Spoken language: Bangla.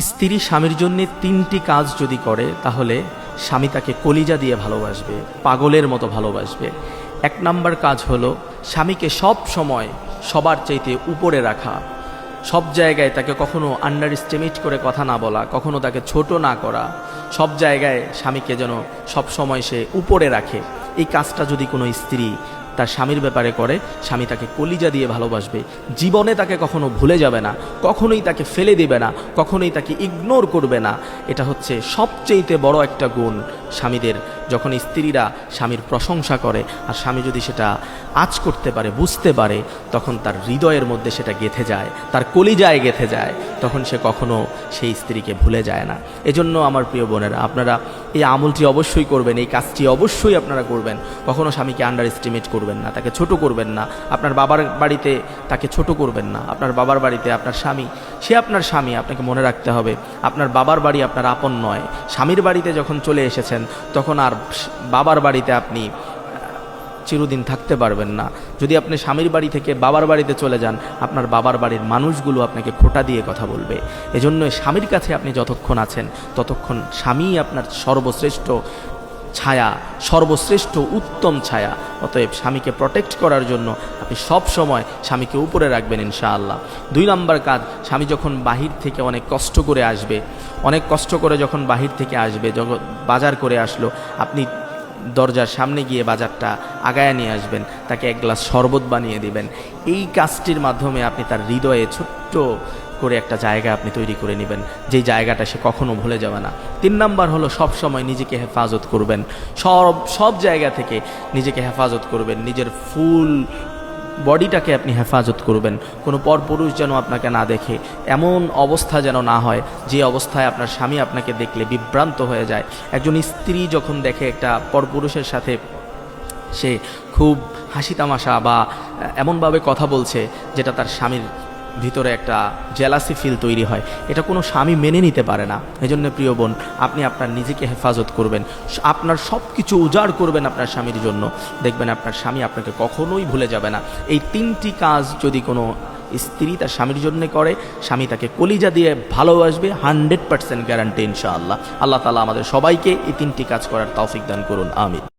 স্ত্রী স্বামীর জন্য তিনটি কাজ যদি করে তাহলে স্বামী তাকে কলিজা দিয়ে ভালোবাসবে, পাগলের মতো ভালোবাসবে। এক নাম্বার কাজ হলো স্বামীকে সব সময় সবার চাইতে উপরে রাখা, সব জায়গায় তাকে কখনো আন্ডার এস্টিমেট করে কথা না বলা, কখনো তাকে ছোট না করা, সব জায়গায় স্বামীকে যেন সব সময় সে উপরে রাখে। এই কাজটা যদি কোনো স্ত্রী তার স্বামীর ব্যাপারে করে, স্বামী তাকে কলিজা দিয়ে ভালোবাসবে, জীবনে তাকে কখনো ভুলে যাবে না, কখনোই তাকে ফেলে দেবে না, কখনোই তাকে ইগনোর করবে না। এটা হচ্ছে সবচেয়ে বড় একটা গুণ স্বামীদের। যখন স্ত্রীরা স্বামীর প্রশংসা করে আর স্বামী যদি সেটা আঁচ করতে পারে, বুঝতে পারে, তখন তার হৃদয়ের মধ্যে সেটা গেঁথে যায়, তার কলিজায় গেঁথে যায়, তখন সে কখনো সেই স্ত্রীকে ভুলে যায় না। এজন্য আমার প্রিয় বোনেরা, আপনারা এই আমলটি অবশ্যই করবেন, এই কাজটি অবশ্যই আপনারা করবেন। কখনো স্বামীকে আন্ডার এস্টিমেট করবেন না, তাকে ছোট করবেন না। আপনার বাবার বাড়িতে তাকে ছোট করবেন না। আপনার বাবার বাড়িতে আপনার স্বামী, সে আপনার স্বামী, আপনাকে মনে রাখতে হবে আপনার বাবার বাড়ি আপনার আপন নয়। স্বামীর বাড়িতে যখন চলে এসেছেন তখন আর বাবার বাড়িতে আপনি চিরদিন থাকতে পারবেন না। যদি আপনি স্বামীর বাড়ি থেকে বাবার বাড়িতে চলে যান, আপনার বাবার বাড়ির মানুষগুলো আপনাকে খোঁটা দিয়ে কথা বলবে। এজন্য স্বামীর কাছে আপনি যতক্ষণ আছেন ততক্ষণ স্বামীই আপনার সর্বশ্রেষ্ঠ ছায়া, সর্বশ্রেষ্ঠ উত্তম ছায়া। অতএব স্বামীকে প্রটেক্ট করার জন্য আপনি সব সময় স্বামীকে উপরে রাখবেন ইনশাআল্লাহ। 2 নম্বর কাজ, স্বামী যখন বাহির থেকে অনেক কষ্ট করে আসবে, অনেক কষ্ট করে যখন বাহির থেকে আসবে, যখন বাজার করে আসলো, আপনি দরজার সামনে গিয়ে বাজারটা আগায় নিয়ে আসবেন, তাকে এক গ্লাস শরবত বানিয়ে দিবেন। এই কাজটির মাধ্যমে আপনি তার হৃদয়ে ছোট্ট করে একটা জায়গা আপনি তৈরি করে নেবেন, যেই জায়গাটা সে কখনো ভুলে যাবে না। 3 নাম্বার হলো সব সময় নিজেকে হেফাজত করবেন, সব জায়গা থেকে নিজেকে হেফাজত করবেন, নিজের ফুল বডিটাকে আপনি হেফাজত করবেন। কোনো পরপুরুষ যেন আপনাকে না দেখে, এমন অবস্থা যেন না হয় যে অবস্থায় আপনার স্বামী আপনাকে দেখলে বিভ্রান্ত হয়ে যায়। একজন স্ত্রী যখন দেখে একটা পরপুরুষের সাথে সে খুব হাসি তামাশা বা এমনভাবে কথা বলছে যেটা তার স্বামীর ভিতরে একটা জেলাসি ফিল তৈরি হয়, এটা কোনো স্বামী মেনে নিতে পারে না। এজন্য প্রিয় বোন, আপনি আপনার নিজেকে হেফাজত করবেন, আপনার সব কিছু উজাড় করবেন আপনার স্বামীর জন্য। দেখবেন আপনার স্বামী আপনাকে কখনোই ভুলে যাবে না। এই 3টি কাজ যদি কোনো স্ত্রী তার স্বামীর জন্য করে, স্বামী তাকে কলিজা দিয়ে ভালোবাসবে, 100% গ্যারান্টি ইনশাআল্লাহ। আল্লাহ তাআলা আমাদের সবাইকে এই 3টি কাজ করার তৌফিক দান করুন, আমিন।